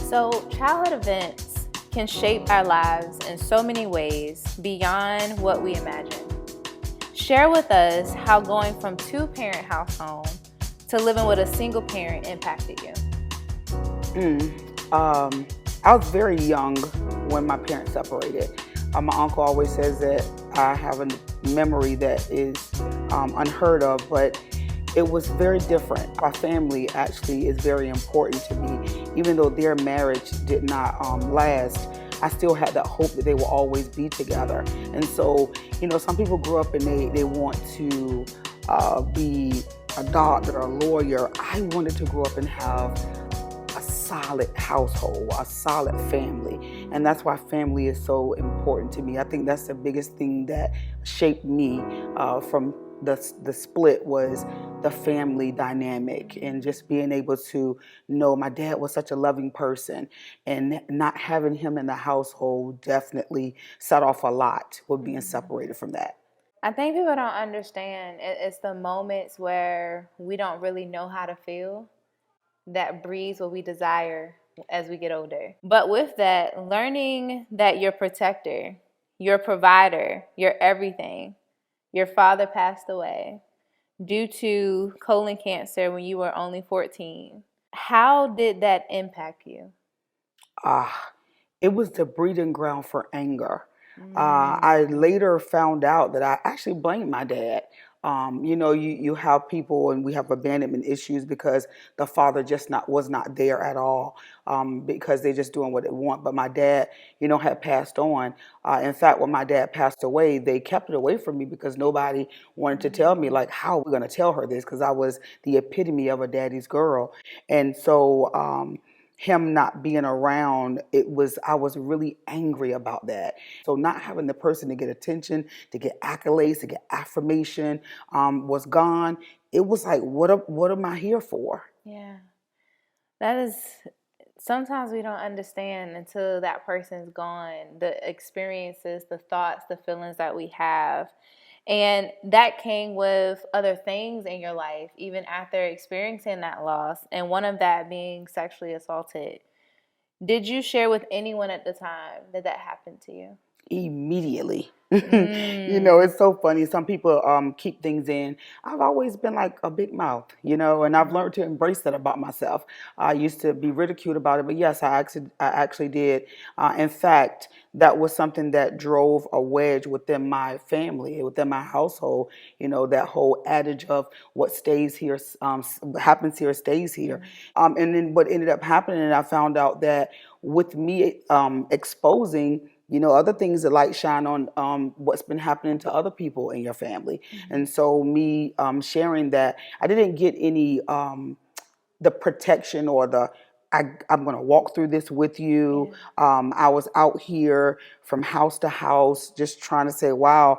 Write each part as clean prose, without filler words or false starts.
So childhood events can shape our lives in so many ways beyond what we imagine. Share with us how going from two-parent household to living with a single parent impacted you. I was very young when my parents separated. My uncle always says that I have a memory that is unheard of, but it was very different. My family actually is very important to me. Even though their marriage did not last, I still had that hope that they will always be together. And so, some people grew up and they want to be a doctor, a lawyer. I wanted to grow up and have a solid household, a solid family. And that's why family is so important to me. I think that's the biggest thing that shaped me from the split was the family dynamic, and just being able to know my dad was such a loving person, and not having him in the household definitely set off a lot with being separated from that. I think people don't understand. It's the moments where we don't really know how to feel that breeds what we desire as we get older. But with that, learning that your protector, your provider, your everything, your father passed away due to colon cancer when you were only 14. How did that impact you? It was the breeding ground for anger. I later found out that I actually blamed my dad. You have people, and we have abandonment issues because the father just was not there at all, because they're just doing what they want. But my dad, had passed on. In fact, when my dad passed away, they kept it away from me because nobody wanted to tell me, like, how are we going to tell her this? Because I was the epitome of a daddy's girl. And so him not being around, I was really angry about that. So not having the person to get attention, to get accolades, to get affirmation, was gone. It was like, what am I here for? Yeah. That is, sometimes we don't understand until that person's gone, the experiences, the thoughts, the feelings that we have. And that came with other things in your life, even after experiencing that loss, and one of that being sexually assaulted. Did you share with anyone at the time that happened to you? Immediately. It's so funny. Some people keep things in. I've always been like a big mouth, and I've learned to embrace that about myself. I used to be ridiculed about it, but yes, I actually did. In fact, that was something that drove a wedge within my family, within my household. That whole adage of what stays here, happens here, stays here. And then what ended up happening, and I found out that with me exposing other things that light shine on what's been happening to other people in your family. And so me sharing that, I didn't get any the protection or I'm going to walk through this with you. I was out here from house to house just trying to say, wow,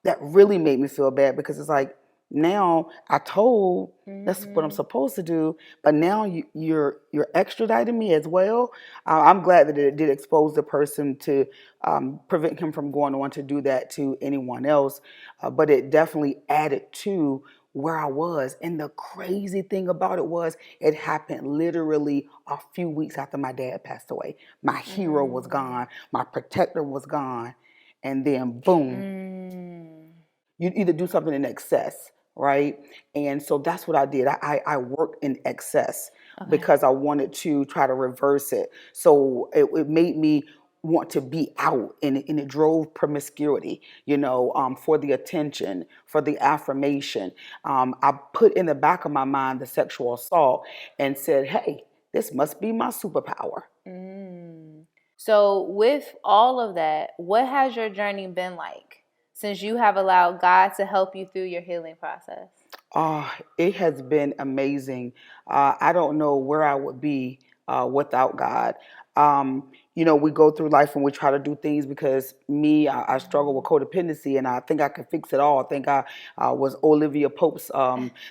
that really made me feel bad, because it's like, now I told that's what I'm supposed to do, but now you're extraditing me as well. I'm glad that it did expose the person to prevent him from going on to do that to anyone else, but it definitely added to where I was. And the crazy thing about it was, it happened literally a few weeks after my dad passed away. My hero was gone, my protector was gone, and then boom. You either do something in excess, right? And so that's what I did. I worked in excess because I wanted to try to reverse it. So it made me want to be out, and it drove promiscuity, for the attention, for the affirmation. I put in the back of my mind the sexual assault and said, hey, this must be my superpower. So with all of that, what has your journey been like since you have allowed God to help you through your healing process? It has been amazing. I don't know where I would be without God. We go through life and we try to do things because I struggle with codependency, and I think I could fix it all. I think I was Olivia Pope's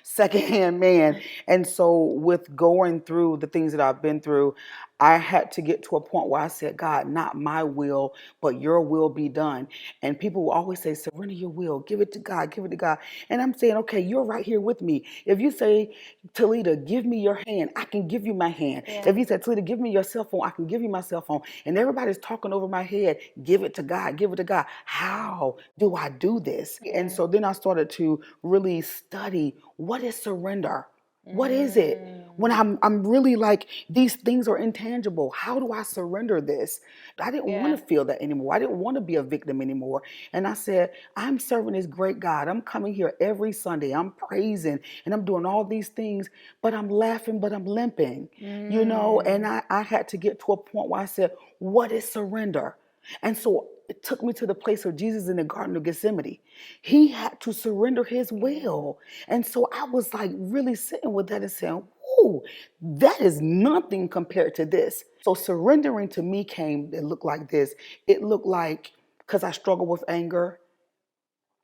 secondhand man. And so with going through the things that I've been through, I had to get to a point where I said, God, not my will, but your will be done. And people will always say, surrender your will, give it to God, give it to God. And I'm saying, okay, you're right here with me. If you say, Toleeda, give me your hand, I can give you my hand. Yeah. If you said, Toleeda, give me your cell phone, I can give you my cell phone. And everybody's talking over my head, give it to God, give it to God. How do I do this? Yeah. And so then I started to really study, what is surrender? What is it? When I'm really like, these things are intangible. How do I surrender this? I didn't want to feel that anymore. I didn't want to be a victim anymore. And I said, I'm serving this great God. I'm coming here every Sunday. I'm praising and I'm doing all these things, but I'm laughing, but I'm limping, you know? And I had to get to a point where I said, what is surrender? And so it took me to the place of Jesus in the Garden of Gethsemane. He had to surrender his will. And so I was like really sitting with that and saying, whoa, that is nothing compared to this. So surrendering to me it looked like this. It looked like, because I struggle with anger,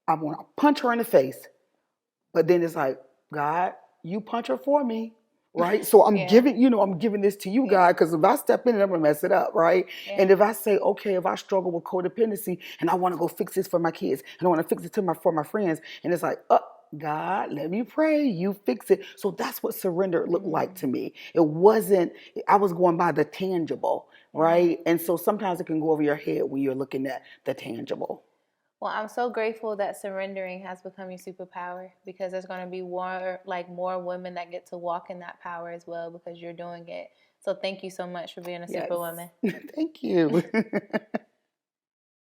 I want to punch her in the face. But then it's like, God, you punch her for me. Right? So I'm giving this to you, God, because if I step in it, I'm going to mess it up, right? And if I say, okay, if I struggle with codependency and I want to go fix this for my kids and I want to fix it for my friends, and it's like, God, let me pray, you fix it. So that's what surrender looked like to me. It wasn't, I was going by the tangible, right? And so sometimes it can go over your head when you're looking at the tangible. Well, I'm so grateful that surrendering has become your superpower, because there's going to be more women that get to walk in that power as well, because you're doing it. So thank you so much for being a superwoman. Thank you.